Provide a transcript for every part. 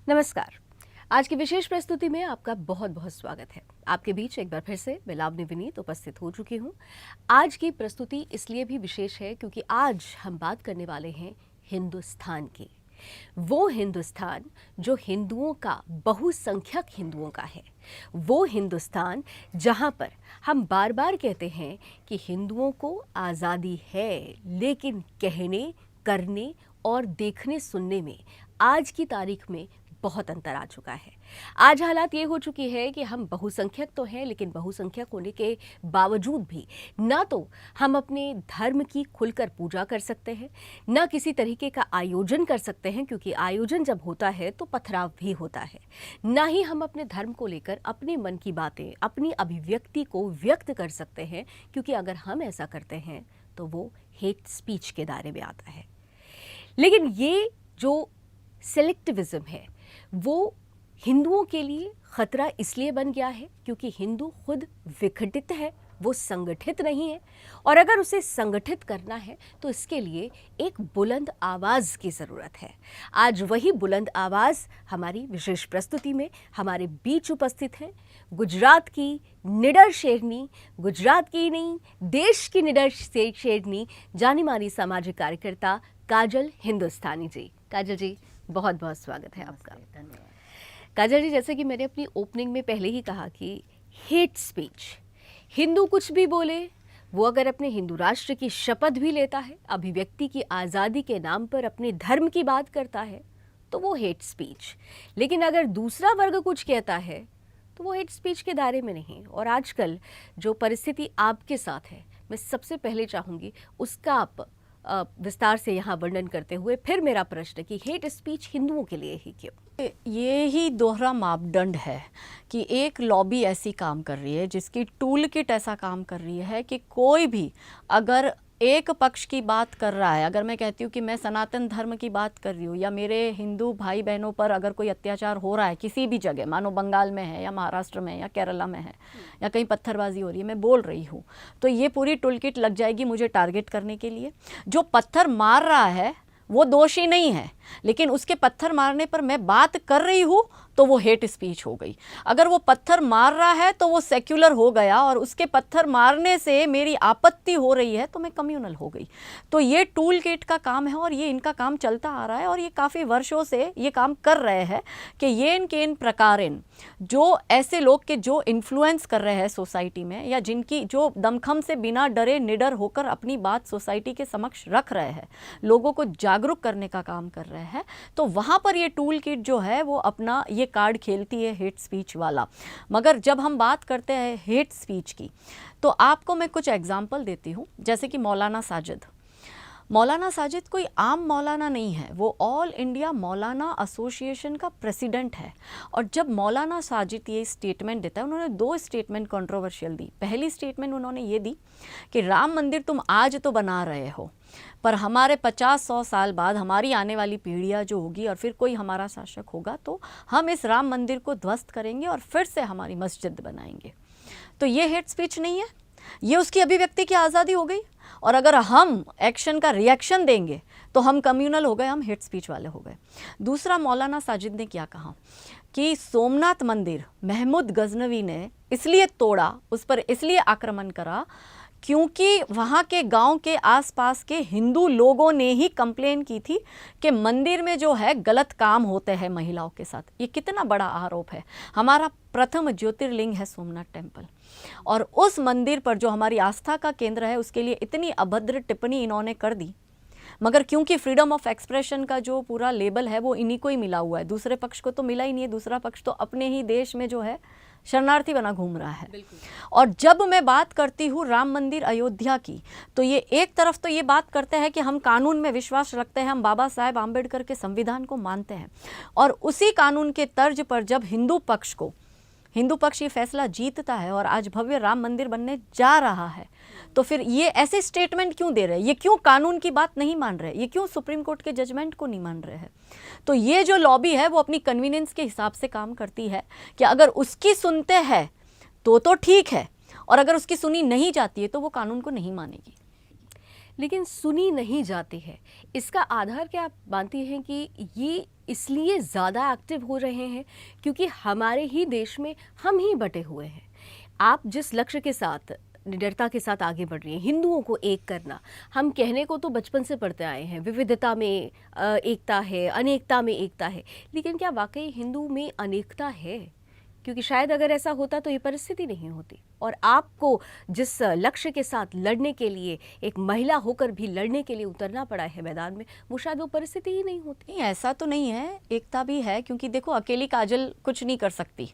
नमस्कार। आज की विशेष प्रस्तुति में आपका बहुत बहुत स्वागत है। आपके बीच एक बार फिर से मैं लावनी विनीत उपस्थित हो चुकी हूँ। आज की प्रस्तुति इसलिए भी विशेष है क्योंकि आज हम बात करने वाले हैं हिंदुस्तान की। वो हिंदुस्तान जो हिंदुओं का, बहुसंख्यक हिंदुओं का है। वो हिंदुस्तान जहाँ पर हम बार बार कहते हैं कि हिंदुओं को आज़ादी है, लेकिन कहने, करने और देखने सुनने में आज की तारीख में बहुत अंतर आ चुका है। आज हालात ये हो चुकी है कि हम बहुसंख्यक तो हैं, लेकिन बहुसंख्यक होने के बावजूद भी ना तो हम अपने धर्म की खुलकर पूजा कर सकते हैं, ना किसी तरीके का आयोजन कर सकते हैं, क्योंकि आयोजन जब होता है तो पथराव भी होता है। ना ही हम अपने धर्म को लेकर अपने मन की बातें, अपनी अभिव्यक्ति को व्यक्त कर सकते हैं, क्योंकि अगर हम ऐसा करते हैं तो वो हेट स्पीच के दायरे में आता है। लेकिन ये जो सेलेक्टिविज्म है वो हिंदुओं के लिए खतरा इसलिए बन गया है क्योंकि हिंदू खुद विघटित है, वो संगठित नहीं है। और अगर उसे संगठित करना है तो इसके लिए एक बुलंद आवाज़ की ज़रूरत है। आज वही बुलंद आवाज़ हमारी विशेष प्रस्तुति में हमारे बीच उपस्थित है। गुजरात की निडर शेरनी, गुजरात की नहीं देश की निडर शेरनी, जानी मानी सामाजिक कार्यकर्ता काजल हिंदुस्तानी जी। काजल जी, बहुत बहुत स्वागत है आपका। धन्यवाद। काजल जी, जैसे कि मैंने अपनी ओपनिंग में पहले ही कहा कि हेट स्पीच, हिंदू कुछ भी बोले, वो अगर अपने हिंदू राष्ट्र की शपथ भी लेता है, अभिव्यक्ति की आज़ादी के नाम पर अपने धर्म की बात करता है, तो वो हेट स्पीच। लेकिन अगर दूसरा वर्ग कुछ कहता है तो वो हेट स्पीच के दायरे में नहीं। और आजकल जो परिस्थिति आपके साथ है, मैं सबसे पहले चाहूँगी उसका आप विस्तार से यहाँ वर्णन करते हुए फिर मेरा प्रश्न कि हेट स्पीच हिंदुओं के लिए ही क्यों? ये ही दोहरा मापदंड है कि एक लॉबी ऐसी काम कर रही है जिसकी टूल किट ऐसा काम कर रही है कि कोई भी अगर एक पक्ष की बात कर रहा है, अगर मैं कहती हूँ कि मैं सनातन धर्म की बात कर रही हूँ या मेरे हिंदू भाई बहनों पर अगर कोई अत्याचार हो रहा है किसी भी जगह, मानो बंगाल में है या महाराष्ट्र में या केरला में है या कहीं पत्थरबाजी हो रही है, मैं बोल रही हूँ, तो ये पूरी टूल किट लग जाएगी मुझे टारगेट करने के लिए। जो पत्थर मार रहा है वो दोषी नहीं है, लेकिन उसके पत्थर मारने पर मैं बात कर रही हूँ तो वो हेट स्पीच हो गई। अगर वो पत्थर मार रहा है तो वो सेक्युलर हो गया और उसके पत्थर मारने से मेरी आपत्ति हो रही है तो मैं कम्युनल हो गई। तो ये टूल किट का काम है और ये इनका काम चलता आ रहा है और ये काफ़ी वर्षों से ये काम कर रहे हैं कि ये इनके इन प्रकारेण जो ऐसे लोग के जो इन्फ्लुएंस कर रहे हैं सोसाइटी में या जिनकी जो दमखम से बिना डरे निडर होकर अपनी बात सोसाइटी के समक्ष रख रहे हैं, लोगों को जागरूक करने का काम कर रहे हैं, तो वहाँ पर ये टूल किट जो है वो अपना ये कार्ड खेलती है हेट स्पीच वाला। मगर जब हम बात करते हैं हेट स्पीच की तो आपको मैं कुछ एग्जाम्पल देती हूँ। जैसे कि मौलाना साजिद कोई आम मौलाना नहीं है, वो ऑल इंडिया मौलाना एसोसिएशन का प्रेसिडेंट है। और जब मौलाना साजिद ये स्टेटमेंट देता है, उन्होंने दो स्टेटमेंट कंट्रोवर्शियल दी। पहली स्टेटमेंट उन्होंने ये दी कि राम मंदिर तुम आज तो बना रहे हो, पर हमारे 50-100 साल बाद हमारी आने वाली पीढ़ियाँ जो होगी और फिर कोई हमारा शासक होगा तो हम इस राम मंदिर को ध्वस्त करेंगे और फिर से हमारी मस्जिद बनाएंगे। तो ये हेट स्पीच नहीं है, ये उसकी अभिव्यक्ति की आज़ादी हो गई। और अगर हम एक्शन का रिएक्शन देंगे तो हम कम्युनल हो गए, हम हेट स्पीच वाले हो गए। दूसरा, मौलाना साजिद ने क्या कहा कि सोमनाथ मंदिर महमूद गजनवी ने इसलिए तोड़ा, उस पर इसलिए आक्रमण करा क्योंकि वहाँ के गांव के आसपास के हिंदू लोगों ने ही कंप्लेन की थी कि मंदिर में जो है गलत काम होते हैं महिलाओं के साथ। ये कितना बड़ा आरोप है। हमारा प्रथम ज्योतिर्लिंग है सोमनाथ टेम्पल और उस मंदिर पर जो हमारी आस्था का केंद्र है उसके लिए इतनी अभद्र टिप्पणी इन्होंने कर दी। मगर क्योंकि फ्रीडम ऑफ एक्सप्रेशन का जो पूरा लेबल है वो इन्हीं को ही मिला हुआ है, दूसरे पक्ष को तो मिला ही नहीं है। दूसरा पक्ष तो अपने ही देश में जो है शरणार्थी बना घूम रहा है। और जब मैं बात करती हूँ राम मंदिर अयोध्या की, तो ये एक तरफ तो ये बात करते हैं कि हम कानून में विश्वास रखते हैं, हम बाबा साहेब आम्बेडकर के संविधान को मानते हैं, और उसी कानून के तर्ज पर जब हिंदू पक्ष ये फैसला जीतता है और आज भव्य राम मंदिर बनने जा रहा है, तो फिर ये ऐसे स्टेटमेंट क्यों दे रहे हैं? ये क्यों कानून की बात नहीं मान रहे? ये क्यों सुप्रीम कोर्ट के जजमेंट को नहीं मान रहे हैं? तो ये जो लॉबी है वो अपनी कन्वीनियंस के हिसाब से काम करती है कि अगर उसकी सुनते हैं तो ठीक है, और अगर उसकी सुनी नहीं जाती है तो वो कानून को नहीं मानेगी। लेकिन सुनी नहीं जाती है। इसका आधार क्या आप मानती हैं कि ये इसलिए ज़्यादा एक्टिव हो रहे हैं क्योंकि हमारे ही देश में हम ही बटे हुए हैं? आप जिस लक्ष्य के साथ निडरता के साथ आगे बढ़ रही हैं, हिंदुओं को एक करना, हम कहने को तो बचपन से पढ़ते आए हैं, विविधता में एकता है, अनेकता में एकता है, लेकिन क्या वाकई हिंदू में अनेकता है? क्योंकि शायद अगर ऐसा होता तो ये परिस्थिति नहीं होती, और आपको जिस लक्ष्य के साथ लड़ने के लिए, एक महिला होकर भी लड़ने के लिए उतरना पड़ा है मैदान में, वो शायद वो परिस्थिति ही नहीं होती। नहीं, ऐसा तो नहीं है, एकता भी है, क्योंकि देखो अकेली काजल कुछ नहीं कर सकती।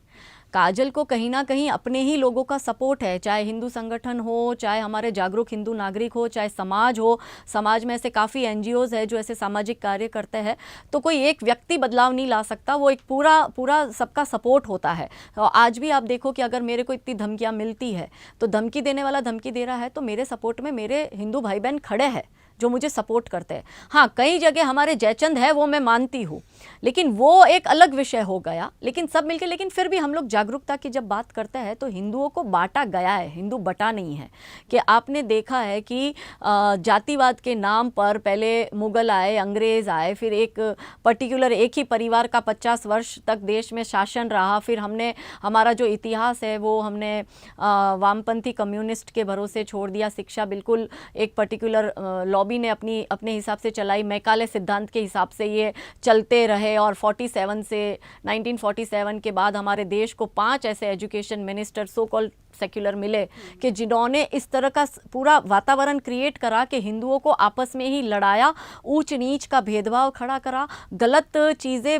काजल को कहीं ना कहीं अपने ही लोगों का सपोर्ट है, चाहे हिंदू संगठन हो, चाहे हमारे जागरूक हिंदू नागरिक हो, चाहे समाज हो। समाज में ऐसे काफ़ी एनजीओज है जो ऐसे सामाजिक कार्य करते हैं। तो कोई एक व्यक्ति बदलाव नहीं ला सकता, वो एक पूरा सबका सपोर्ट होता है। तो आज भी आप देखो कि अगर मेरे को इतनी धमकियाँ मिलती है, तो धमकी देने वाला धमकी दे रहा है तो मेरे सपोर्ट में मेरे हिंदू भाई बहन खड़े हैं जो मुझे सपोर्ट करते हैं। हाँ, कई जगह हमारे जयचंद है, वो मैं मानती हूँ, लेकिन वो एक अलग विषय हो गया। लेकिन सब मिलकर, लेकिन फिर भी हम लोग जागरूकता की जब बात करते हैं तो हिंदुओं को बांटा गया है, हिंदू बटा नहीं है। कि आपने देखा है कि जातिवाद के नाम पर पहले मुगल आए, अंग्रेज़ आए, फिर एक पर्टिकुलर एक ही परिवार का 50 वर्ष तक देश में शासन रहा। फिर हमने हमारा जो इतिहास है वो हमने वामपंथी कम्युनिस्ट के भरोसे छोड़ दिया। शिक्षा बिल्कुल एक पर्टिकुलर लॉबी ने अपने हिसाब से चलाई, मैकाले सिद्धांत के हिसाब से ये चलते रहे। और 1947 के बाद हमारे देश को 5 ऐसे education minister so called secular मिले कि जिन्होंने इस तरह का पूरा वातावरण क्रिएट करा कि हिंदुओं को आपस में ही लड़ाया, ऊंच नीच का भेदभाव खड़ा करा, गलत चीज़ें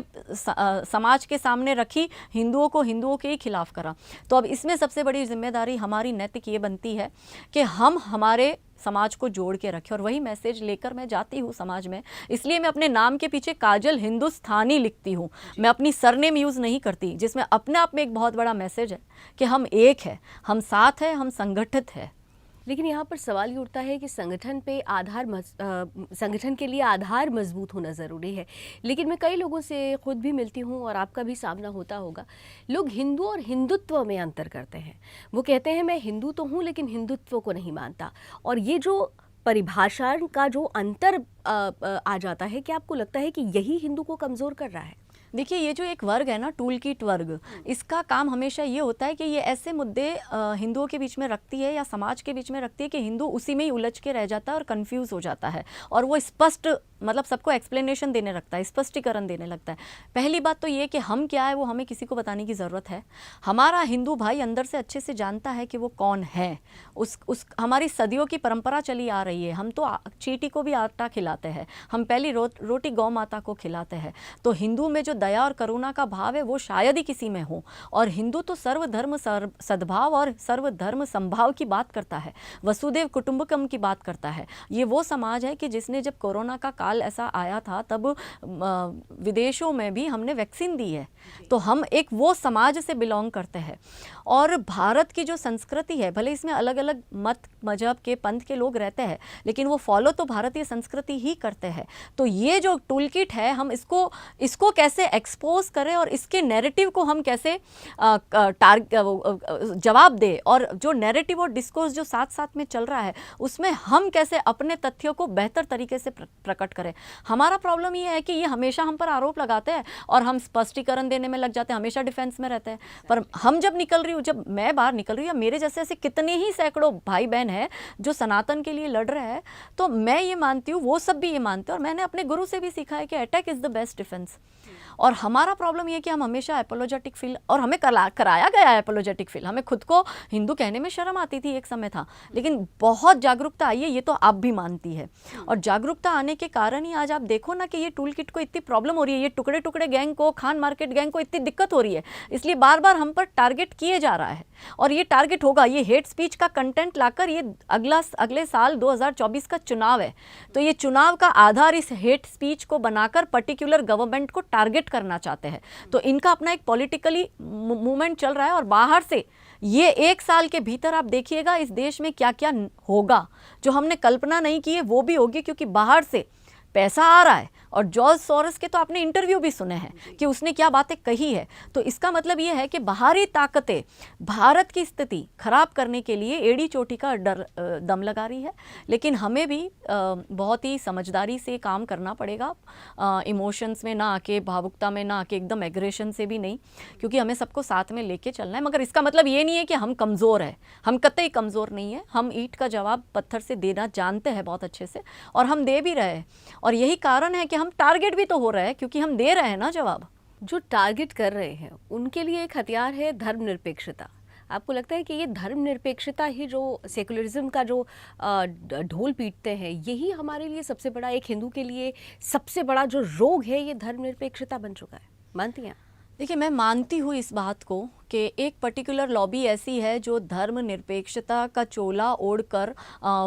समाज के सामने रखी, हिंदुओं के ही खिलाफ करा। तो अब इसमें सबसे बड़ी जिम्मेदारी हमारी नैतिक ये बनती है कि हम हमारे समाज को जोड़ के रखें, और वही मैसेज लेकर मैं जाती हूँ समाज में। इसलिए मैं अपने नाम के पीछे काजल हिंदुस्तानी लिखती हूँ, मैं अपनी सरनेम यूज़ नहीं करती, जिसमें अपने आप में एक बहुत बड़ा मैसेज है कि हम एक है, हम साथ हैं, हम संगठित है। लेकिन यहाँ पर सवाल ये उठता है कि संगठन के लिए आधार मजबूत होना ज़रूरी है। लेकिन मैं कई लोगों से खुद भी मिलती हूँ और आपका भी सामना होता होगा, लोग हिंदू और हिंदुत्व में अंतर करते हैं। वो कहते हैं मैं हिंदू तो हूँ लेकिन हिंदुत्व को नहीं मानता। और ये जो परिभाषा का जो अंतर आ जाता है, क्या आपको लगता है कि यही हिंदू को कमज़ोर कर रहा है? देखिए, ये जो एक वर्ग है ना, टूल किट वर्ग, इसका काम हमेशा ये होता है कि ये ऐसे मुद्दे हिंदुओं के बीच में रखती है या समाज के बीच में रखती है कि हिंदू उसी में ही उलझ के रह जाता है और कंफ्यूज हो जाता है, और वो स्पष्ट मतलब सबको एक्सप्लेनेशन देने लगता है, स्पष्टीकरण देने लगता है। पहली बात तो ये कि हम क्या है वो हमें किसी को बताने की ज़रूरत है। हमारा हिंदू भाई अंदर से अच्छे से जानता है कि वो कौन है। हमारी सदियों की परंपरा चली आ रही है। हम तो चींटी को भी आटा खिलाते हैं, हम पहली रोटी गौ माता को खिलाते हैं। तो हिंदू में जो दया और करुणा का भाव है वो शायद ही किसी में हो। और हिंदू तो सर्वधर्म सद्भाव और सर्वधर्म संभाव की बात करता है, वसुदेव कुटुंबकम की बात करता है। ये वो समाज है कि जिसने, जब कोरोना का काल ऐसा आया था तब विदेशों में भी हमने वैक्सीन दी है। तो हम एक वो समाज से बिलोंग करते हैं। और भारत की जो संस्कृति है, भले इसमें अलग अलग मत मजहब के पंथ के लोग रहते हैं, लेकिन वो फॉलो तो भारतीय संस्कृति ही करते हैं। तो ये जो टूल किट है, हम इसको कैसे एक्सपोज करें और इसके नैरेटिव को हम कैसे जवाब दें, और जो नैरेटिव और डिस्कोर्स जो साथ साथ में चल रहा है उसमें हम कैसे अपने तथ्यों को बेहतर तरीके से प्रकट करें। हमारा प्रॉब्लम ये है कि ये हमेशा हम पर आरोप लगाते हैं और हम स्पष्टीकरण देने में लग जाते हैं, हमेशा डिफेंस में रहते हैं। पर हम जब जब मैं बाहर निकल रही हूँ, मेरे जैसे ऐसे कितने ही सैकड़ों भाई बहन हैं जो सनातन के लिए लड़ रहे हैं, तो मैं ये मानती हूँ, वो सब भी ये मानते हैं, और मैंने अपने गुरु से भी सीखा है कि attack is the best defence. और हमारा प्रॉब्लम ये कि हम हमेशा एपोलोजेटिक फील, और हमें कराया गया है एपोलोजेटिक फील। हमें खुद को हिंदू कहने में शर्म आती थी, एक समय था, लेकिन बहुत जागरूकता आई है, ये तो आप भी मानती है। और जागरूकता आने के कारण ही आज आप देखो ना कि ये टूल किट को इतनी प्रॉब्लम हो रही है, ये टुकड़े टुकड़े गैंग को, खान मार्केट गैंग को इतनी दिक्कत हो रही है, इसलिए बार बार हम पर टारगेट किए जा रहा है। और ये टारगेट होगा, ये हेट स्पीच का कंटेंट लाकर, ये अगले साल 2024 का चुनाव है, तो ये चुनाव का आधार इस हेट स्पीच को बनाकर पर्टिकुलर गवर्नमेंट को टारगेट करना चाहते हैं। तो इनका अपना एक पॉलिटिकली मूवमेंट चल रहा है, और बाहर से ये 1 साल के भीतर आप देखिएगा इस देश में क्या क्या होगा, जो हमने कल्पना नहीं की है वो भी होगी, क्योंकि बाहर से पैसा आ रहा है, और जॉर्ज सोरोस के तो आपने इंटरव्यू भी सुने हैं कि उसने क्या बातें कही है। तो इसका मतलब ये है कि बाहरी ताकतें भारत की स्थिति खराब करने के लिए एड़ी चोटी का दम लगा रही है, लेकिन हमें भी बहुत ही समझदारी से काम करना पड़ेगा, इमोशंस में ना आके, भावुकता में ना आके, एकदम एग्रेशन से भी नहीं, क्योंकि हमें सबको साथ में लेके चलना है। मगर इसका मतलब ये नहीं है कि हम कमज़ोर हैं, हम कतई कमज़ोर नहीं है। हम ईंट का जवाब पत्थर से देना जानते हैं बहुत अच्छे से, और हम दे भी रहे हैं, और यही कारण है कि हम टारगेट भी तो हो रहे हैं, क्योंकि हम दे रहे हैं ना जवाब। जो टारगेट कर रहे हैं उनके लिए एक हथियार है धर्मनिरपेक्षता। आपको लगता है कि ये धर्मनिरपेक्षता ही जो सेकुलरिज्म का जो ढोल पीटते हैं, यही हमारे लिए सबसे बड़ा, एक हिंदू के लिए सबसे बड़ा जो रोग है, ये धर्मनिरपेक्षता बन चुका है? मानती हैं? देखिए, मैं मानती हूँ इस बात को कि एक पर्टिकुलर लॉबी ऐसी है जो धर्मनिरपेक्षता का चोला ओढ़कर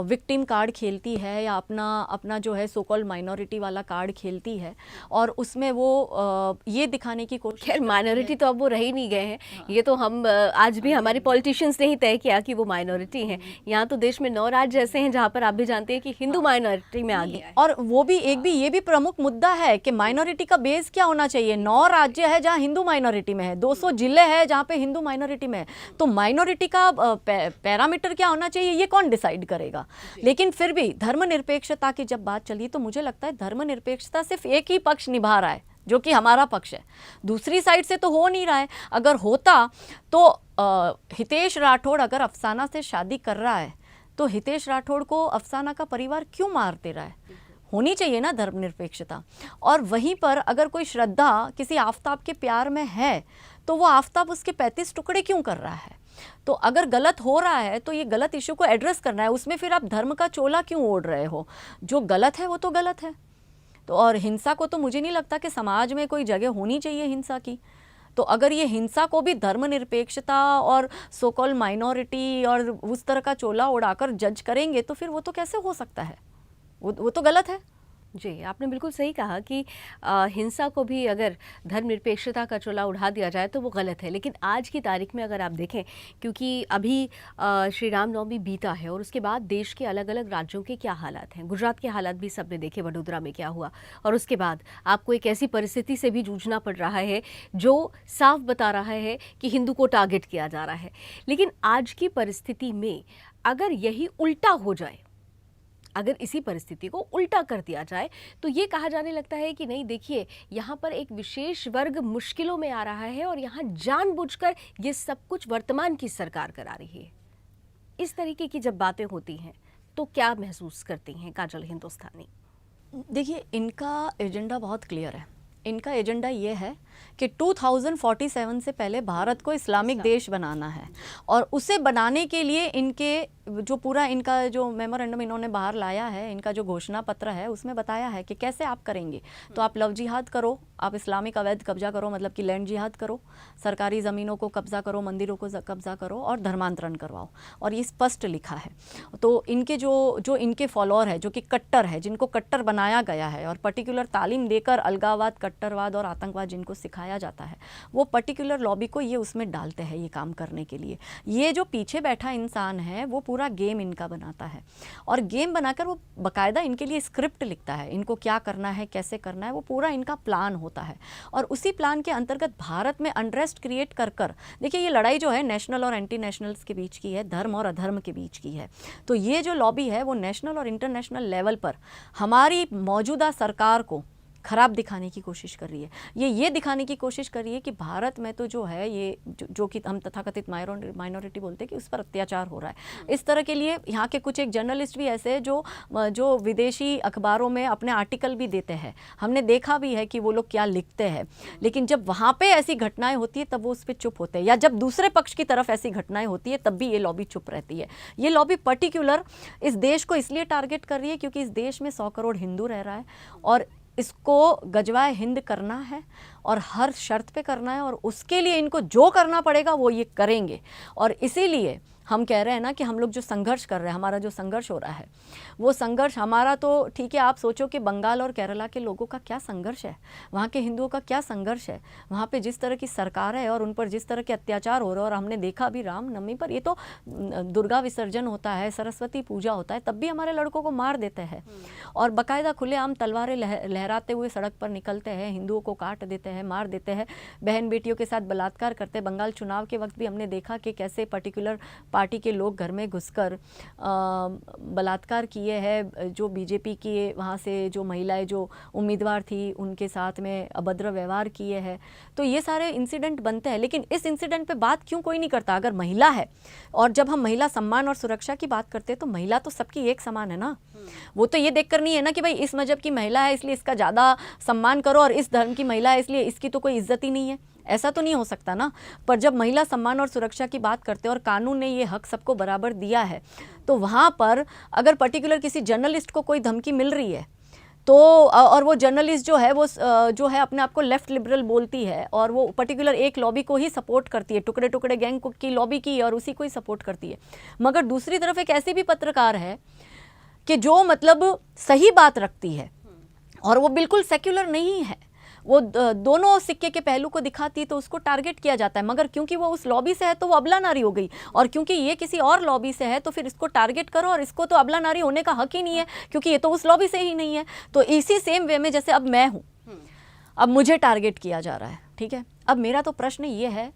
विक्टिम कार्ड खेलती है, या अपना जो है सो कॉल्ड माइनॉरिटी वाला कार्ड खेलती है, और उसमें वो ये दिखाने की कोशिश। खैर, माइनॉरिटी तो अब वो रह ही नहीं गए हैं। ये तो हम आज भी हमारे पॉलिटिशियंस ने ही तय किया कि वो माइनॉरिटी हैं। यहाँ तो देश में 9 राज्य ऐसे हैं जहाँ पर आप भी जानते हैं कि हिंदू माइनॉरिटी में आ गए, और वो भी ये भी प्रमुख मुद्दा है कि माइनॉरिटी का बेस क्या होना चाहिए। 9 राज्य है जहाँ हिंदू माइनॉरिटी में है, 200 जिले हैं जहाँ पे हिंदू माइनॉरिटी में है, तो माइनॉरिटी का पैरामीटर क्या होना चाहिए, ये कौन डिसाइड करेगा। लेकिन फिर भी धर्मनिरपेक्षता की जब बात चली तो मुझे लगता है धर्मनिरपेक्षता सिर्फ एक ही पक्ष निभा रहा है, जो कि हमारा पक्ष है। दूसरी साइड से तो हो नहीं रहा है। अगर होता तो हितेश राठौड़ अगर अफसाना से शादी कर रहा है तो हितेश राठौड़ को अफसाना का परिवार क्यों मार दे रहा है? होनी चाहिए ना धर्मनिरपेक्षता। और वहीं पर अगर कोई श्रद्धा किसी आफताब के प्यार में है तो वो आफताब उसके 35 टुकड़े क्यों कर रहा है? तो अगर गलत हो रहा है तो ये गलत इशू को एड्रेस करना है, उसमें फिर आप धर्म का चोला क्यों ओढ़ रहे हो? जो गलत है वो तो गलत है। तो और हिंसा को तो मुझे नहीं लगता कि समाज में कोई जगह होनी चाहिए हिंसा की। तो अगर ये हिंसा को भी धर्मनिरपेक्षता और सो कॉल्ड माइनॉरिटी और उस तरह का चोला उड़ाकर जज करेंगे तो फिर वो तो कैसे हो सकता है? वो तो गलत है। जी, आपने बिल्कुल सही कहा कि हिंसा को भी अगर धर्मनिरपेक्षता का चोला उड़ा दिया जाए तो वो गलत है। लेकिन आज की तारीख में अगर आप देखें, क्योंकि अभी श्री रामनवमी बीता है और उसके बाद देश के अलग अलग राज्यों के क्या हालात हैं, गुजरात के हालात भी सबने देखे, वडोदरा में क्या हुआ, और उसके बाद आपको एक ऐसी परिस्थिति से भी जूझना पड़ रहा है जो साफ बता रहा है कि हिंदू को टारगेट किया जा रहा है। लेकिन आज की परिस्थिति में अगर यही उल्टा हो जाए, अगर इसी परिस्थिति को उल्टा कर दिया जाए, तो ये कहा जाने लगता है कि नहीं, देखिए यहाँ पर एक विशेष वर्ग मुश्किलों में आ रहा है और यहाँ जानबूझकर ये सब कुछ वर्तमान की सरकार करा रही है। इस तरीके की जब बातें होती हैं तो क्या महसूस करती हैं काजल हिंदुस्तानी? देखिए, इनका एजेंडा बहुत क्लियर है। इनका एजेंडा ये है कि 2047 से पहले भारत को इस्लामिक देश बनाना है, और उसे बनाने के लिए इनके जो पूरा इनका जो मेमोरेंडम इन्होंने बाहर लाया है, इनका जो घोषणा पत्र है, उसमें बताया है कि कैसे आप करेंगे। तो आप लव जिहाद करो, आप इस्लामिक अवैध कब्जा करो, मतलब कि लैंड जिहाद करो, सरकारी ज़मीनों को कब्जा करो, मंदिरों को कब्जा करो और धर्मांतरण करवाओ, और ये स्पष्ट लिखा है। तो इनके जो इनके फॉलोअर है, जो कि कट्टर है, जिनको कट्टर बनाया गया है और पर्टिकुलर तालीम देकर अलगाववाद, कट्टरवाद और आतंकवाद जिनको सिखाया जाता है, वो पर्टिकुलर लॉबी को ये उसमें डालते हैं ये काम करने के लिए। ये जो पीछे बैठा इंसान है वो पूरा गेम इनका बनाता है, और गेम बनाकर वो बाकायदा इनके लिए स्क्रिप्ट लिखता है, इनको क्या करना है, कैसे करना है, वो पूरा इनका प्लान होता है। और उसी प्लान के अंतर्गत भारत में अनरेस्ट क्रिएट कर देखिए, ये लड़ाई जो है नेशनल और एंटी नेशनल्स के बीच की है, धर्म और अधर्म के बीच की है। तो ये जो लॉबी है वो नेशनल और इंटरनेशनल लेवल पर हमारी मौजूदा सरकार को खराब दिखाने की कोशिश कर रही है। ये दिखाने की कोशिश कर रही है कि भारत में तो जो है ये जो कि हम तथाकथित माइनॉरिटी बोलते हैं कि उस पर अत्याचार हो रहा है। इस तरह के लिए यहाँ के कुछ एक जर्नलिस्ट भी ऐसे हैं जो विदेशी अखबारों में अपने आर्टिकल भी देते हैं। हमने देखा भी है कि वो लोग क्या लिखते हैं, लेकिन जब वहाँ पे ऐसी घटनाएं होती है तब वो उस पर चुप होते हैं, या जब दूसरे पक्ष की तरफ ऐसी घटनाएं होती है तब भी ये लॉबी चुप रहती है। ये लॉबी पर्टिकुलर इस देश को इसलिए टारगेट कर रही है क्योंकि इस देश में 100 करोड़ हिंदू रह रहा है, और इसको गजवाए हिंद करना है और हर शर्त पे करना है, और उसके लिए इनको जो करना पड़ेगा वो ये करेंगे। और इसीलिए हम कह रहे हैं ना कि हम लोग जो संघर्ष कर रहे हैं, हमारा जो संघर्ष हो रहा है, वो संघर्ष हमारा तो ठीक है, आप सोचो कि बंगाल और केरला के लोगों का क्या संघर्ष है, वहाँ के हिंदुओं का क्या संघर्ष है, वहाँ पे जिस तरह की सरकार है और उन पर जिस तरह के अत्याचार हो रहे हैं। और हमने देखा अभी रामनवमी पर, ये तो दुर्गा विसर्जन होता है, सरस्वती पूजा होता है, तब भी हमारे लड़कों को मार देते हैं और बाकायदा खुलेआम तलवारें लहराते हुए सड़क पर निकलते हैं, हिंदुओं को काट देते हैं, मार देते हैं, बहन बेटियों के साथ बलात्कार करते हैं। बंगाल चुनाव के वक्त भी हमने देखा कि कैसे पर्टिकुलर पार्टी के लोग घर में घुसकर बलात्कार किए हैं, जो बीजेपी की वहाँ से जो महिलाएं जो उम्मीदवार थी उनके साथ में अभद्र व्यवहार किए हैं। तो ये सारे इंसिडेंट बनते हैं, लेकिन इस इंसिडेंट पे बात क्यों कोई नहीं करता? अगर महिला है और जब हम महिला सम्मान और सुरक्षा की बात करते हैं तो महिला तो सबकी एक समान है ना। वो तो ये देखकर नहीं है ना कि भाई इस मजहब की महिला है इसलिए इसका ज़्यादा सम्मान करो और इस धर्म की महिला है इसलिए इसकी तो कोई इज्जत ही नहीं है। ऐसा तो नहीं हो सकता ना। पर जब महिला सम्मान और सुरक्षा की बात करते हैं और कानून ने ये हक सबको बराबर दिया है, तो वहाँ पर अगर पर्टिकुलर किसी जर्नलिस्ट को कोई धमकी मिल रही है तो और वो जर्नलिस्ट जो है वो जो है अपने आप को लेफ्ट लिबरल बोलती है और वो पर्टिकुलर एक लॉबी को ही सपोर्ट करती है, टुकड़े टुकड़े गैंग की लॉबी की, और उसी को ही सपोर्ट करती है। मगर दूसरी तरफ एक ऐसी भी पत्रकार है कि जो मतलब सही बात रखती है और वो बिल्कुल सेक्युलर नहीं है, वो दोनों सिक्के के पहलू को दिखाती है, तो उसको टारगेट किया जाता है। मगर क्योंकि वो उस लॉबी से है तो वो अबला नारी हो गई, और क्योंकि ये किसी और लॉबी से है तो फिर इसको टारगेट करो, और इसको तो अबला नारी होने का हक ही नहीं है क्योंकि ये तो उस लॉबी से ही नहीं है। तो इसी सेम वे में जैसे अब मैं हूँ, अब मुझे टारगेट किया जा रहा है, ठीक है। अब मेरा तो प्रश्न ये है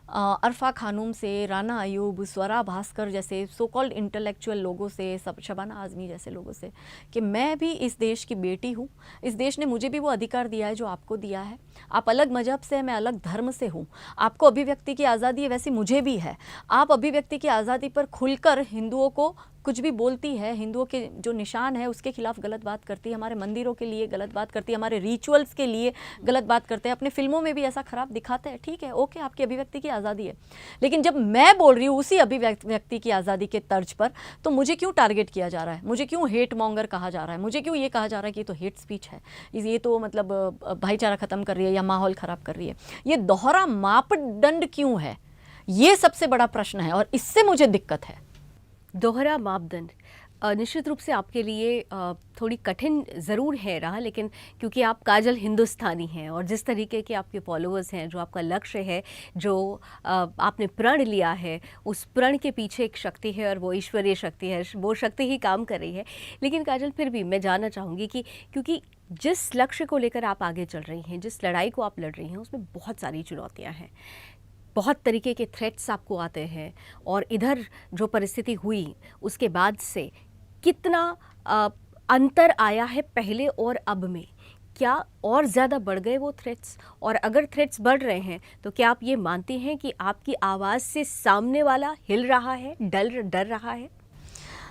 अरफा खानूम से, राना अयूब, स्वरा भास्कर जैसे सो कॉल्ड इंटेलेक्चुअल लोगों से, सब शबाना आज़मी जैसे लोगों से, कि मैं भी इस देश की बेटी हूँ, इस देश ने मुझे भी वो अधिकार दिया है जो आपको दिया है। आप अलग मजहब से हैं, मैं अलग धर्म से हूँ, आपको अभिव्यक्ति की आज़ादी है वैसी मुझे भी है। आप अभिव्यक्ति की आज़ादी पर खुलकर हिंदुओं को कुछ भी बोलती है, हिंदुओं के जो निशान है उसके खिलाफ गलत बात करती है, हमारे मंदिरों के लिए गलत बात करती है, हमारे रिचुअल्स के लिए गलत बात करते हैं, अपने फिल्मों में भी ऐसा खराब दिखाते हैं। ठीक है, ओके, आपकी अभिव्यक्ति की आज़ादी है, लेकिन जब मैं बोल रही हूँ उसी अभिव्यक्ति की आज़ादी के तर्ज पर, तो मुझे क्यों टारगेट किया जा रहा है? मुझे क्यों हेट मॉन्गर कहा जा रहा है? मुझे क्यों ये कहा जा रहा है कि ये तो हेट स्पीच है, ये तो मतलब भाईचारा ख़त्म कर रही है या माहौल ख़राब कर रही है? ये दोहरा मापदंड क्यों है? ये सबसे बड़ा प्रश्न है और इससे मुझे दिक्कत है। दोहरा मापदंड निश्चित रूप से आपके लिए थोड़ी कठिन ज़रूर है रहा, लेकिन क्योंकि आप काजल हिंदुस्तानी हैं और जिस तरीके के आपके फॉलोअर्स हैं, जो आपका लक्ष्य है, जो आपने प्रण लिया है, उस प्रण के पीछे एक शक्ति है और वो ईश्वरीय शक्ति है, वो शक्ति ही काम कर रही है। लेकिन काजल, फिर भी मैं जानना चाहूँगी कि क्योंकि जिस लक्ष्य को लेकर आप आगे चल रही हैं, जिस लड़ाई को आप लड़ रही हैं, उसमें बहुत सारी चुनौतियाँ हैं, बहुत तरीके के थ्रेट्स आपको आते हैं, और इधर जो परिस्थिति हुई उसके बाद से कितना अंतर आया है पहले और अब में? क्या और ज़्यादा बढ़ गए वो थ्रेट्स? और अगर थ्रेट्स बढ़ रहे हैं तो क्या आप ये मानते हैं कि आपकी आवाज़ से सामने वाला हिल रहा है, डर रहा है?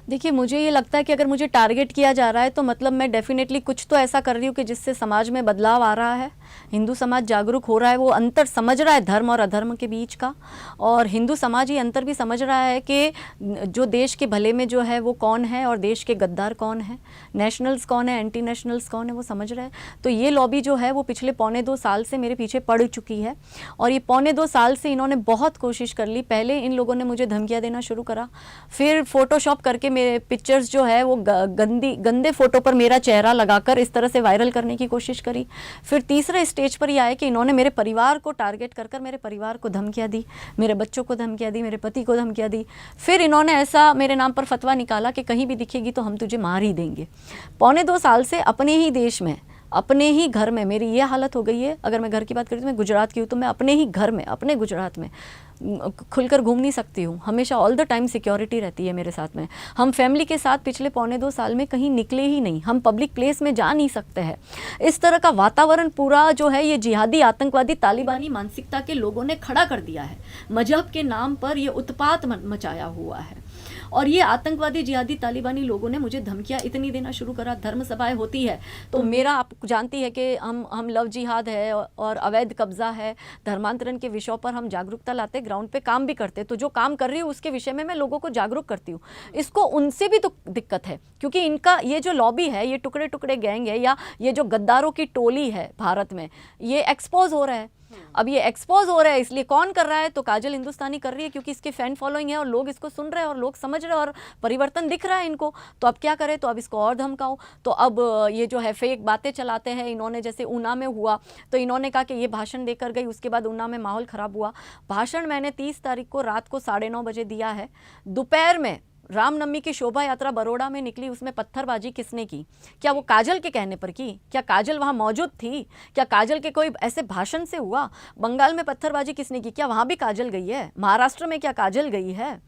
देखिए, मुझे ये लगता है कि अगर मुझे टारगेट किया जा रहा है तो मतलब मैं डेफिनेटली कुछ तो ऐसा कर रही हूँ कि जिससे समाज में बदलाव आ रहा है, हिंदू समाज जागरूक हो रहा है, वो अंतर समझ रहा है धर्म और अधर्म के बीच का, और हिंदू समाज ये अंतर भी समझ रहा है कि जो देश के भले में जो है वो कौन है और देश के गद्दार कौन है, नेशनल्स कौन है, एंटी नेशनल्स कौन है, वो समझ रहे हैं। तो ये लॉबी जो है वो पिछले 1.25 साल से मेरे पीछे पड़ चुकी है, और ये 1.25 साल से इन्होंने बहुत कोशिश कर ली। पहले इन लोगों ने मुझे धमकियाँ देना शुरू करा, फिर फोटोशॉप करके मेरे पिक्चर्स जो है वो गंदे फोटो पर मेरा चेहरा लगाकर इस तरह से वायरल करने की कोशिश करी। फिर तीसरे स्टेज पर ये आए कि इन्होंने मेरे परिवार को टारगेट कर मेरे परिवार को धमकियाँ दी, मेरे बच्चों को धमकियाँ दी, मेरे पति को धमकियाँ दी। फिर इन्होंने ऐसा मेरे नाम पर फतवा निकाला कि कहीं भी दिखेगी तो हम तुझे मार ही देंगे। 1.25 साल से अपने ही देश में, अपने ही घर में मेरी ये हालत हो गई है। अगर मैं घर की बात करूँ तो मैं गुजरात की हूँ, तो मैं अपने ही घर में, अपने गुजरात में खुलकर घूम नहीं सकती हूँ। हमेशा ऑल द टाइम सिक्योरिटी रहती है मेरे साथ में। हम फैमिली के साथ पिछले 1.25 साल में कहीं निकले ही नहीं, हम पब्लिक प्लेस में जा नहीं सकते हैं। इस तरह का वातावरण पूरा जो है ये जिहादी, आतंकवादी, तालिबानी मानसिकता के लोगों ने खड़ा कर दिया है। मजहब के नाम पर ये उत्पात मचाया हुआ है, और ये आतंकवादी, जिहादी, तालिबानी लोगों ने मुझे धमकियाँ इतनी देना शुरू करा। धर्म सभाएं होती है तो मेरा, आप जानती है कि हम लव जिहाद है और अवैध कब्जा है, धर्मांतरण के विषयों पर हम जागरूकता लाते, ग्राउंड पे काम भी करते। तो जो काम कर रही हूँ उसके विषय में मैं लोगों को जागरूक करती हूँ। इसको उनसे भी तो दिक्कत है, क्योंकि इनका ये जो लॉबी है, ये टुकड़े टुकड़े गैंग है, या ये जो गद्दारों की टोली है भारत में, ये एक्सपोज हो रहा है। अब ये एक्सपोज हो रहा है, इसलिए कौन कर रहा है? तो काजल हिंदुस्तानी कर रही है, क्योंकि इसकी फैन फॉलोइंग है और लोग इसको सुन रहे हैं और लोग समझ रहे हैं और परिवर्तन दिख रहा है इनको। तो अब क्या करें? तो अब इसको और धमकाओ। तो अब ये जो है फेक बातें चलाते हैं इन्होंने, जैसे ऊना में हुआ तो इन्होंने कहा कि ये भाषण देकर गई, उसके बाद ऊना में माहौल ख़राब हुआ। भाषण मैंने 30 तारीख को रात को 9:30 बजे दिया है। दोपहर में रामनवमी की शोभा यात्रा बरोड़ा में निकली, उसमें पत्थरबाजी किसने की? क्या वो काजल के कहने पर की? क्या काजल वहाँ मौजूद थी? क्या काजल के कोई ऐसे भाषण से हुआ? बंगाल में पत्थरबाजी किसने की? क्या वहाँ भी काजल गई है? महाराष्ट्र में क्या काजल गई है?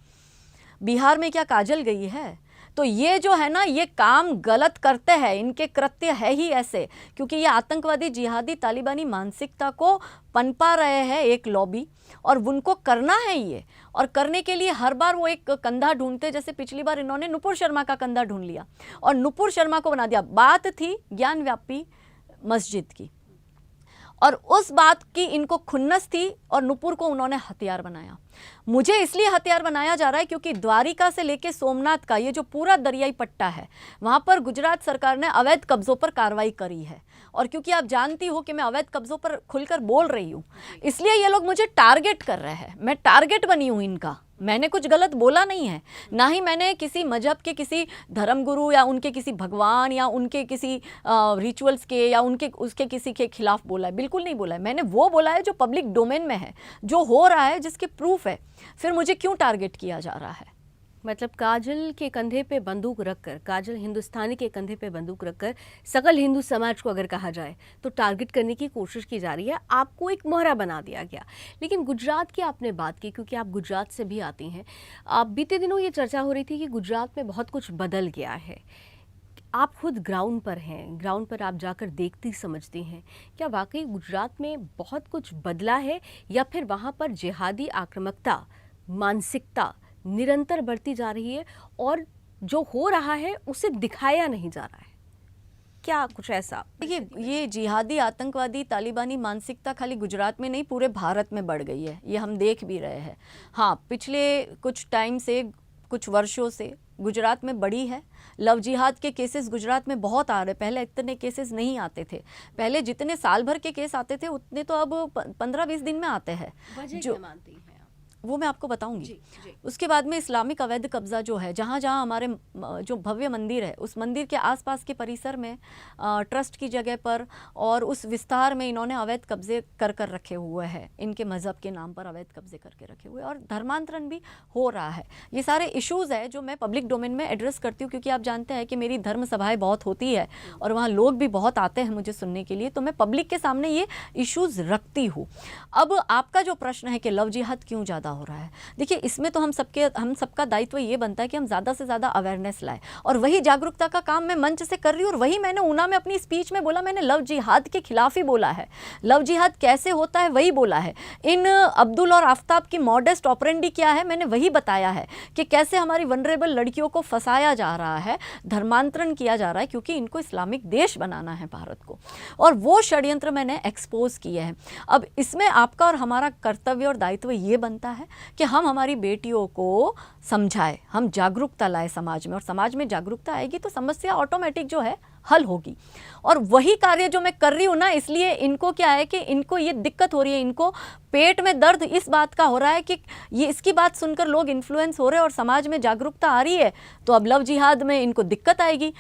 बिहार में क्या काजल गई है? तो ये जो है ना, ये काम गलत करते हैं, इनके कृत्य है ही ऐसे, क्योंकि ये आतंकवादी जिहादी तालिबानी मानसिकता को पनपा रहे हैं एक लॉबी, और उनको करना है ये। और करने के लिए हर बार वो एक कंधा ढूंढते, जैसे पिछली बार इन्होंने नुपुर शर्मा का कंधा ढूंढ लिया और नुपुर शर्मा को बना दिया। बात थी ज्ञान व्यापी मस्जिद की, और उस बात की इनको खुन्नस थी और नुपुर को उन्होंने हथियार बनाया। मुझे इसलिए हथियार बनाया जा रहा है क्योंकि द्वारिका से लेके सोमनाथ का ये जो पूरा दरियाई पट्टा है, वहाँ पर गुजरात सरकार ने अवैध कब्जों पर कार्रवाई करी है। और क्योंकि आप जानती हो कि मैं अवैध कब्जों पर खुलकर बोल रही हूँ, इसलिए ये लोग मुझे टारगेट कर रहे हैं। मैं टारगेट बनी हूँ इनका। मैंने कुछ गलत बोला नहीं है, ना ही मैंने किसी मजहब के किसी धर्मगुरु या उनके किसी भगवान या उनके किसी रिचुअल्स के या उनके उसके किसी के खिलाफ बोला है। बिल्कुल नहीं बोला है। मैंने वो बोला है जो पब्लिक डोमेन में है, जो हो रहा है, जिसके प्रूफ है। फिर मुझे क्यों टारगेट किया जा रहा है? मतलब काजल के कंधे पे बंदूक रखकर, काजल हिंदुस्तानी के कंधे पे बंदूक रखकर सकल हिंदू समाज को अगर कहा जाए तो टारगेट करने की कोशिश की जा रही है। आपको एक मोहरा बना दिया गया। लेकिन गुजरात की आपने बात की, क्योंकि आप गुजरात से भी आती हैं। आप बीते दिनों ये चर्चा हो रही थी कि गुजरात में बहुत कुछ बदल गया है। आप खुद ग्राउंड पर हैं, ग्राउंड पर आप जाकर देखती समझती हैं। क्या वाकई गुजरात में बहुत कुछ बदला है, या फिर वहाँ पर जिहादी आक्रामकता मानसिकता निरंतर बढ़ती जा रही है और जो हो रहा है उसे दिखाया नहीं जा रहा है? क्या कुछ ऐसा? ये जिहादी आतंकवादी तालिबानी मानसिकता खाली गुजरात में नहीं, पूरे भारत में बढ़ गई है। ये हम देख भी रहे हैं। हाँ, पिछले कुछ टाइम से, कुछ वर्षों से गुजरात में बढ़ी है। लव जिहाद के केसेस गुजरात में बहुत आ रहे। पहले इतने केसेस नहीं आते थे। पहले जितने साल भर के केस आते थे उतने तो अब 15-20 दिन में आते हैं। जो मानती हैं वो मैं आपको बताऊंगी। जी। उसके बाद में इस्लामिक अवैध कब्जा जो है, जहाँ जहाँ हमारे जो भव्य मंदिर है, उस मंदिर के आसपास के परिसर में ट्रस्ट की जगह पर और उस विस्तार में इन्होंने अवैध कब्जे कर रखे हुए हैं। इनके मज़हब के नाम पर अवैध कब्जे करके रखे हुए, और धर्मांतरण भी हो रहा है। ये सारे इश्यूज़ है जो मैं पब्लिक डोमेन में एड्रेस करती हूँ, क्योंकि आप जानते हैं कि मेरी धर्म सभाएँ बहुत होती है और वहाँ लोग भी बहुत आते हैं मुझे सुनने के लिए, तो मैं पब्लिक के सामने ये इश्यूज़ रखती हूँ। अब आपका जो प्रश्न है कि लव जिहाद क्यों ज़्यादा हो रहा है, देखिए इसमें तो हम सबका दायित्व ये बनता है कि हम ज़्यादा से ज़्यादा अवेयरनेस लाएं, और वही जागरूकता का काम मैं मंच से कर रही हूँ। और वही मैंने ऊना में अपनी स्पीच में बोला। मैंने लव जिहाद के खिलाफ ही बोला है। लव जिहाद कैसे होता है वही बोला है। इन अब्दुल और आफ्ताब की मॉडेस्ट ऑपरेंडी क्या है मैंने वही बताया है, कि कैसे हमारी वनरेबल लड़कियों को फंसाया जा रहा है, धर्मांतरण किया जा रहा है, क्योंकि इनको इस्लामिक देश बनाना है भारत को, और वो षड्यंत्र मैंने एक्सपोज किए हैं। अब इसमें आपका और हमारा कर्तव्य और दायित्व ये बनता है कि हम हमारी बेटियों को समझाएं, हम जागरूकता लाए समाज में, और समाज में जागरूकता आएगी तो समस्या ऑटोमेटिक जो है हल होगी। और वही कार्य जो मैं कर रही हूँ ना, इसलिए इनको क्या है कि इनको ये दिक्कत हो रही है, इनको पेट में दर्द इस बात का हो रहा है कि ये इसकी बात सुनकर लोग इन्फ्लुएंस हो रहे हैं और समाज में जागरूकता आ रही है, तो अब लव जिहाद में इनको दिक्कत आएगी,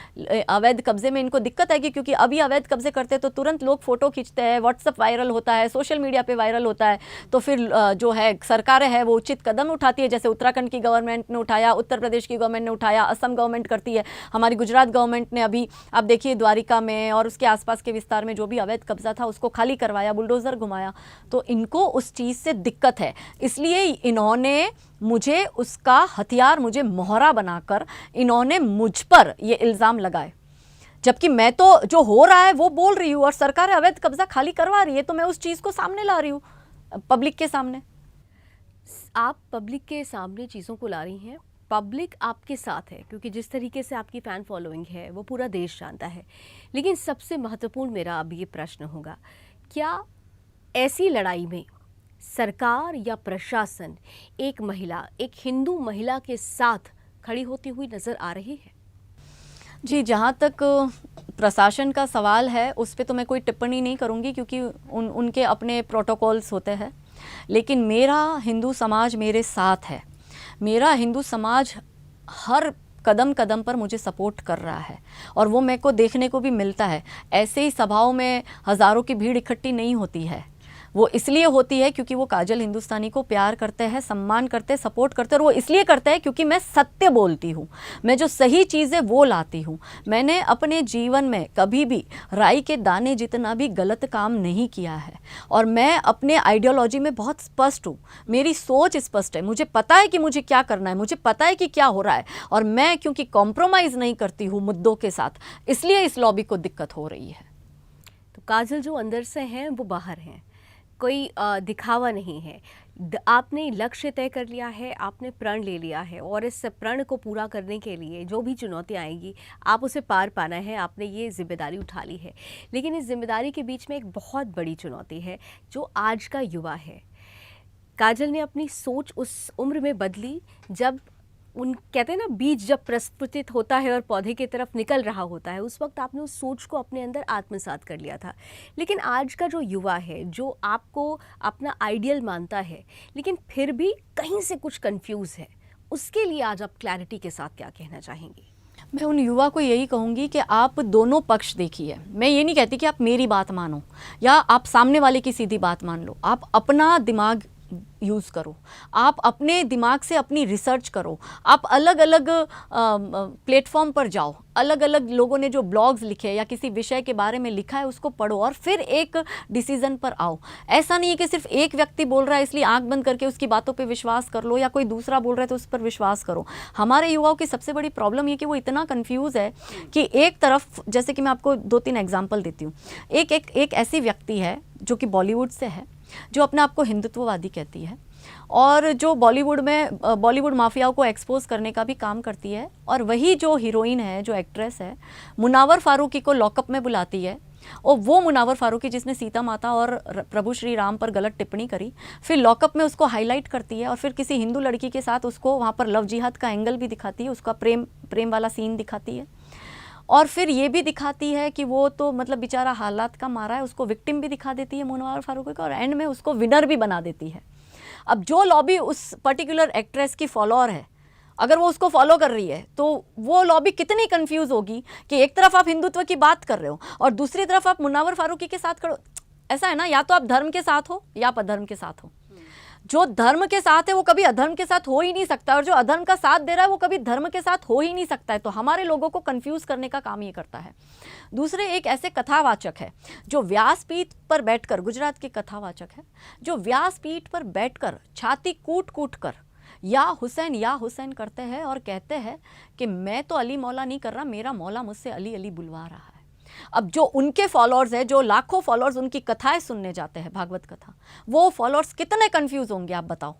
अवैध कब्जे में इनको दिक्कत आएगी। क्योंकि अभी अवैध कब्जे करते हैं तो तुरंत लोग फोटो खींचते हैं, व्हाट्सअप वायरल होता है, सोशल मीडिया पे वायरल होता है, तो फिर जो है सरकारें है वो उचित कदम उठाती है। जैसे उत्तराखंड की गवर्नमेंट ने उठाया, उत्तर प्रदेश की गवर्नमेंट ने उठाया, असम गवर्नमेंट करती है, हमारी गुजरात गवर्नमेंट ने अभी आप देखिए द्वारिका में और उसके आसपास के विस्तार में जो भी अवैध कब्जा था उसको खाली करवाया, बुलडोजर घुमाया। तो इनको उस चीज़ से दिक्कत है, इसलिए इन्होंने मुझे उसका हथियार, मुझे मोहरा बनाकर इन्होंने मुझ पर ये इल्ज़ाम लगाए, जबकि मैं तो जो हो रहा है वो बोल रही हूँ और सरकार अवैध कब्जा खाली करवा रही है, तो मैं उस चीज़ को सामने ला रही हूँ, पब्लिक के सामने। आप पब्लिक के सामने चीज़ों को ला रही हैं, पब्लिक आपके साथ है, क्योंकि जिस तरीके से आपकी फ़ैन फॉलोइंग है वो पूरा देश जानता है। लेकिन सबसे महत्वपूर्ण मेरा अब ये प्रश्न होगा, क्या ऐसी लड़ाई में सरकार या प्रशासन एक महिला, एक हिंदू महिला के साथ खड़ी होती हुई नज़र आ रही है? जी, जहाँ तक प्रशासन का सवाल है उस पे तो मैं कोई टिप्पणी नहीं करूँगी, क्योंकि उनके अपने प्रोटोकॉल्स होते हैं। लेकिन मेरा हिंदू समाज मेरे साथ है। मेरा हिंदू समाज हर कदम कदम पर मुझे सपोर्ट कर रहा है, और वो मेरे को देखने को भी मिलता है। ऐसे ही सभाओं में हज़ारों की भीड़ इकट्ठी नहीं होती है, वो इसलिए होती है क्योंकि वो काजल हिंदुस्तानी को प्यार करते हैं, सम्मान करते हैं, सपोर्ट करते हैं। और वो इसलिए करते हैं क्योंकि मैं सत्य बोलती हूँ, मैं जो सही चीज़ें वो लाती हूँ। मैंने अपने जीवन में कभी भी राई के दाने जितना भी गलत काम नहीं किया है, और मैं अपने आइडियोलॉजी में बहुत स्पष्ट हूँ। मेरी सोच स्पष्ट है, मुझे पता है कि मुझे क्या करना है, मुझे पता है कि क्या हो रहा है। और मैं क्योंकि कॉम्प्रोमाइज़ नहीं करती हूँ मुद्दों के साथ, इसलिए इस लॉबी को दिक्कत हो रही है। तो काजल जो अंदर से हैं वो बाहर हैं, कोई दिखावा नहीं है। आपने लक्ष्य तय कर लिया है, आपने प्रण ले लिया है, और इस प्रण को पूरा करने के लिए जो भी चुनौतियाँ आएंगी आप उसे पार पाना है, आपने ये जिम्मेदारी उठा ली है। लेकिन इस जिम्मेदारी के बीच में एक बहुत बड़ी चुनौती है जो आज का युवा है। काजल ने अपनी सोच उस उम्र में बदली जब कहते हैं ना, बीज जब प्रस्फुटित होता है और पौधे की तरफ निकल रहा होता है, उस वक्त आपने उस सोच को अपने अंदर आत्मसात कर लिया था। लेकिन आज का जो युवा है, जो आपको अपना आइडियल मानता है लेकिन फिर भी कहीं से कुछ कंफ्यूज है, उसके लिए आज आप क्लैरिटी के साथ क्या कहना चाहेंगी? मैं उन युवा को यही कहूँगी कि आप दोनों पक्ष देखिए। मैं ये नहीं कहती कि आप मेरी बात मानो या आप सामने वाले की सीधी बात मान लो। आप अपना दिमाग यूज़ करो, आप अपने दिमाग से अपनी रिसर्च करो, आप अलग अलग प्लेटफॉर्म पर जाओ, अलग अलग लोगों ने जो ब्लॉग्स लिखे या किसी विषय के बारे में लिखा है उसको पढ़ो, और फिर एक डिसीजन पर आओ। ऐसा नहीं है कि सिर्फ एक व्यक्ति बोल रहा है इसलिए आंख बंद करके उसकी बातों पे विश्वास कर लो, या कोई दूसरा बोल रहा है तो उस पर विश्वास करो। हमारे युवाओं की सबसे बड़ी प्रॉब्लम ये कि वो इतना कन्फ्यूज़ है कि एक तरफ, जैसे कि मैं आपको 2-3 एग्जाम्पल देती हूँ। एक ऐसी व्यक्ति है जो कि बॉलीवुड से है, जो अपने आप को हिंदुत्ववादी कहती है, और जो बॉलीवुड माफियाओं को एक्सपोज करने का भी काम करती है। और वही जो हीरोइन है, जो एक्ट्रेस है, मुनावर फारूकी को लॉकअप में बुलाती है, और वो मुनावर फारूकी जिसने सीता माता और प्रभु श्री राम पर गलत टिप्पणी करी, फिर लॉकअप में उसको हाईलाइट करती है, और फिर किसी हिंदू लड़की के साथ उसको वहाँ पर लव जिहाद का एंगल भी दिखाती है, उसका प्रेम वाला सीन दिखाती है। और फिर ये भी दिखाती है कि वो तो मतलब बेचारा हालात का मारा है, उसको विक्टिम भी दिखा देती है मुनव्वर फारूकी को, और एंड में उसको विनर भी बना देती है। अब जो लॉबी उस पर्टिकुलर एक्ट्रेस की फॉलोअर है, अगर वो उसको फॉलो कर रही है, तो वो लॉबी कितनी कंफ्यूज होगी कि एक तरफ आप हिंदुत्व की बात कर रहे हो और दूसरी तरफ आप मुनव्वर फारूकी के साथ खड़ो। ऐसा है ना, या तो आप धर्म के साथ हो या आप अधर्म के साथ हो। जो धर्म के साथ है वो कभी अधर्म के साथ हो ही नहीं सकता, और जो अधर्म का साथ दे रहा है वो कभी धर्म के साथ हो ही नहीं सकता है। तो हमारे लोगों को कंफ्यूज करने का काम ये करता है। दूसरे एक ऐसे कथावाचक है जो व्यासपीठ पर बैठकर, गुजरात के कथावाचक है, जो व्यासपीठ पर बैठकर छाती कूट कूट कर या हुसैन करते हैं और कहते हैं कि मैं तो अली मौला नहीं कर रहा, मेरा मौला मुझसे अली अली बुलवा रहा है। अब जो उनके फॉलोअर्स है, जो लाखों फॉलोअर्स उनकी कथाएं सुनने जाते हैं, भागवत कथा, वो फॉलोअर्स कितने कंफ्यूज होंगे आप बताओ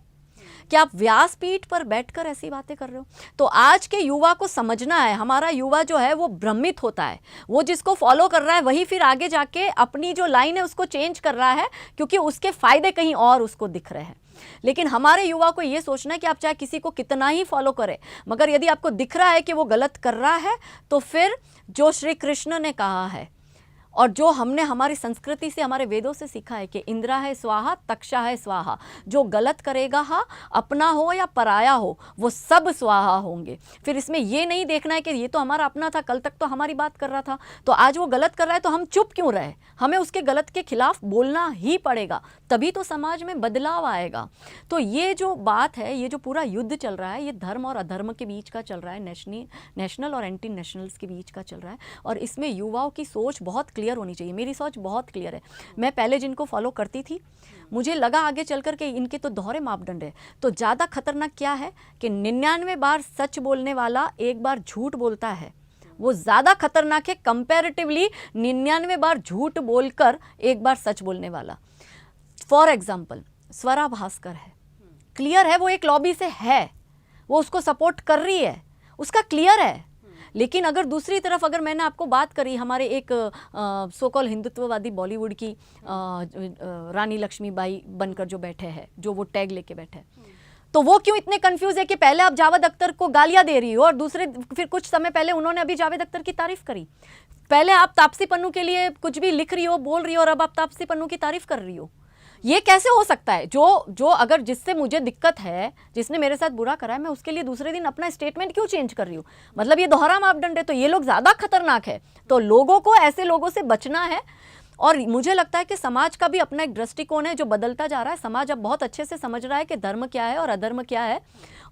कि आप व्यासपीठ पर बैठकर ऐसी बातें कर रहे हो। तो आज के युवा को समझना है, हमारा युवा जो है वो भ्रमित होता है, वो जिसको फॉलो कर रहा है वही फिर आगे जाके अपनी जो लाइन है उसको चेंज कर रहा है, क्योंकि उसके फायदे कहीं और उसको दिख रहे हैं। लेकिन हमारे युवा को ये सोचना है कि आप चाहे किसी को कितना ही फॉलो करें, मगर यदि आपको दिख रहा है कि वो गलत कर रहा है, तो फिर जो श्री कृष्ण ने कहा है और जो हमने हमारी संस्कृति से, हमारे वेदों से सीखा है कि इंद्रा है स्वाहा, तक्षा है स्वाहा, जो गलत करेगा, हाँ अपना हो या पराया हो, वो सब स्वाहा होंगे। फिर इसमें ये नहीं देखना है कि ये तो हमारा अपना था, कल तक तो हमारी बात कर रहा था, तो आज वो गलत कर रहा है तो हम चुप क्यों रहे। हमें उसके गलत के खिलाफ बोलना ही पड़ेगा, तभी तो समाज में बदलाव आएगा। तो ये जो बात है, ये जो पूरा युद्ध चल रहा है, ये धर्म और अधर्म के बीच का चल रहा है, नेशनल और एंटी नेशनल्स के बीच का चल रहा है। और इसमें युवाओं की सोच बहुत क्लियर होनी चाहिए। मेरी सोच बहुत क्लियर है। मैं पहले जिनको फॉलो करती थी, मुझे लगा आगे चलकर के इनके तो दोहरे मापदंड है। तो ज़्यादा खतरनाक क्या है कि 99 बार सच बोलने वाला एक बार झूठ बोलता है, वो ज़्यादा खतरनाक है कंपैरेटिवली 99 बार झूठ बोलकर एक बार सच बोलने वाला। फॉर एग्जाम्पल स्वरा भास्कर है, क्लियर है वो एक लॉबी से है, वो उसको सपोर्ट कर रही है, उसका क्लियर है। लेकिन अगर दूसरी तरफ, अगर मैंने आपको बात करी हमारे एक सो कॉल हिंदुत्ववादी बॉलीवुड की रानी लक्ष्मीबाई बनकर जो बैठे हैं, जो वो टैग लेके बैठे हैं, तो वो क्यों इतने कंफ्यूज है कि पहले आप जावेद अख्तर को गालियां दे रही हो और दूसरे फिर कुछ समय पहले उन्होंने अभी जावेद अख्तर की तारीफ करी। पहले आप तापसी पन्नू के लिए कुछ भी लिख रही हो, बोल रही हो, और अब आप तापसी पन्नू की तारीफ कर रही हो। ये कैसे हो सकता है? जो अगर जिससे मुझे दिक्कत है, जिसने मेरे साथ बुरा करा है, मैं उसके लिए दूसरे दिन अपना स्टेटमेंट क्यों चेंज कर रही हूँ? मतलब ये दोहरा मापदंड है। तो ये लोग ज़्यादा खतरनाक है। तो लोगों को ऐसे लोगों से बचना है। और मुझे लगता है कि समाज का भी अपना एक दृष्टिकोण है जो बदलता जा रहा है। समाज अब बहुत अच्छे से समझ रहा है कि धर्म क्या है और अधर्म क्या है,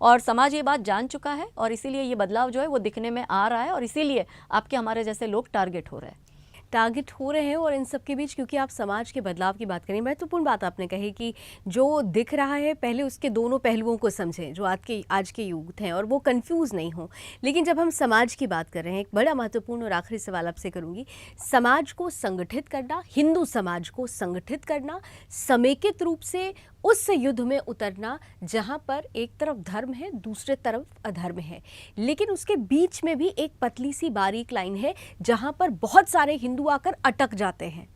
और समाज ये बात जान चुका है, और इसीलिए ये बदलाव जो है वो दिखने में आ रहा है, और इसीलिए आपके हमारे जैसे लोग टारगेट हो रहे हैं। और इन सब के बीच, क्योंकि आप समाज के बदलाव की बात करें, महत्वपूर्ण बात आपने कही कि जो दिख रहा है पहले उसके दोनों पहलुओं को समझें, जो आज के यूथ हैं, और वो कंफ्यूज नहीं हो। लेकिन जब हम समाज की बात कर रहे हैं, एक बड़ा महत्वपूर्ण और आखिरी सवाल आपसे करूंगी, समाज को संगठित करना, हिंदू समाज को संगठित करना, समेकित रूप से उस युद्ध में उतरना जहां पर एक तरफ धर्म है, दूसरे तरफ अधर्म है, लेकिन उसके बीच में भी एक पतली सी बारीक लाइन है जहां पर बहुत सारे हिंदू आकर अटक जाते हैं।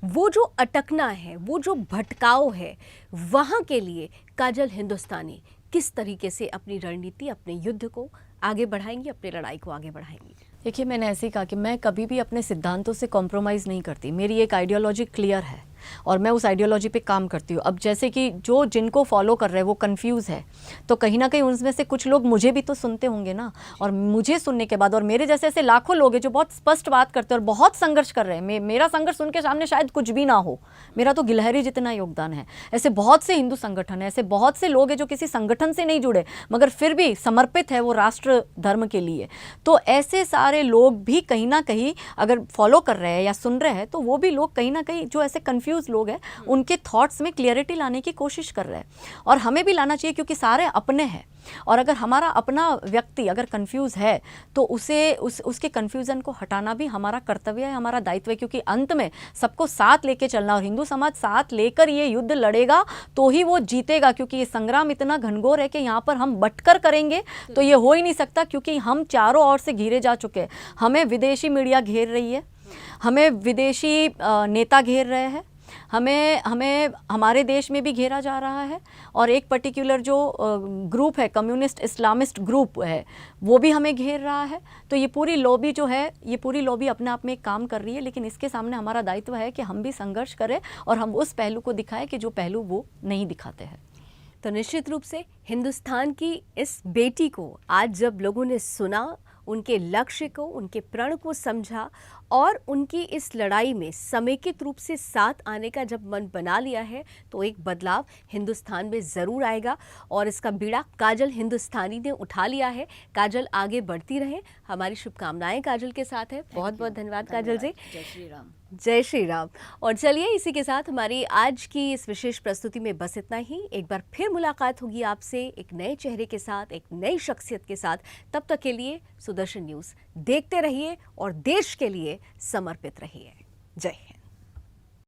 वो जो अटकना है, वो जो भटकाव है, वहां के लिए काजल हिंदुस्तानी किस तरीके से अपनी रणनीति, अपने युद्ध को आगे बढ़ाएंगी, अपनी लड़ाई को आगे बढ़ाएंगी? देखिए, मैंने ऐसे ही कहा कि मैं कभी भी अपने सिद्धांतों से कॉम्प्रोमाइज़ नहीं करती। मेरी एक आइडियोलॉजी क्लियर है और मैं उस आइडियोलॉजी पे काम करती हूँ। अब जैसे कि जिनको फॉलो कर रहे हैं वो कंफ्यूज है, तो कहीं ना कहीं उनमें से कुछ लोग मुझे भी तो सुनते होंगे ना, और मुझे सुनने के बाद, और मेरे जैसे ऐसे लाखों लोग हैं जो बहुत स्पष्ट बात करते हैं और बहुत संघर्ष कर रहे हैं। मेरा संघर्ष उनके सामने शायद कुछ भी ना हो, मेरा तो गिलहरी जितना योगदान है। ऐसे बहुत से हिंदू संगठन है, ऐसे बहुत से लोग हैं जो किसी संगठन से नहीं जुड़े मगर फिर भी समर्पित है वो राष्ट्र धर्म के लिए। तो ऐसे सारे लोग भी कहीं ना कहीं अगर फॉलो कर रहे हैं या सुन रहे हैं, तो वो भी लोग कहीं ना कहीं जो ऐसे कंफ्यूज लोग हैं उनके थॉट्स में क्लियरिटी लाने की कोशिश कर रहे हैं, और हमें भी लाना चाहिए, क्योंकि सारे अपने हैं। और अगर हमारा अपना व्यक्ति अगर कंफ्यूज है तो उसके कंफ्यूजन को हटाना भी हमारा कर्तव्य है, हमारा दायित्व है, क्योंकि अंत में सबको साथ लेके चलना, और हिंदू समाज साथ लेकर ये युद्ध लड़ेगा तो ही वो जीतेगा। क्योंकि ये संग्राम इतना घनघोर है कि यहाँ पर हम बटकर करेंगे तो ये हो ही नहीं सकता, क्योंकि हम चारों ओर से घिरे जा चुके हैं। हमें विदेशी मीडिया घेर रही है, हमें विदेशी नेता घेर रहे हैं, हमें हमारे देश में भी घेरा जा रहा है, और एक पर्टिकुलर जो ग्रुप है, कम्युनिस्ट इस्लामिस्ट ग्रुप है, वो भी हमें घेर रहा है। तो ये पूरी लॉबी जो है, ये पूरी लॉबी अपने आप में एक काम कर रही है, लेकिन इसके सामने हमारा दायित्व है कि हम भी संघर्ष करें और हम उस पहलू को दिखाएं कि जो पहलू वो नहीं दिखाते हैं। तो निश्चित रूप से हिंदुस्तान की इस बेटी को आज जब लोगों ने सुना, उनके लक्ष्य को, उनके प्रण को समझा, और उनकी इस लड़ाई में समेकित रूप से साथ आने का जब मन बना लिया है, तो एक बदलाव हिंदुस्तान में ज़रूर आएगा, और इसका बीड़ा काजल हिंदुस्तानी ने उठा लिया है। काजल आगे बढ़ती रहे, हमारी शुभकामनाएं काजल के साथ है। बहुत बहुत धन्यवाद काजल जी। जय श्री राम। जय श्री राम। और चलिए, इसी के साथ हमारी आज की इस विशेष प्रस्तुति में बस इतना ही। एक बार फिर मुलाकात होगी आपसे एक नए चेहरे के साथ, एक नई शख्सियत के साथ। तब तक के लिए सुदर्शन न्यूज़ देखते रहिए और देश के लिए समर्पित रहिए। जय हिंद।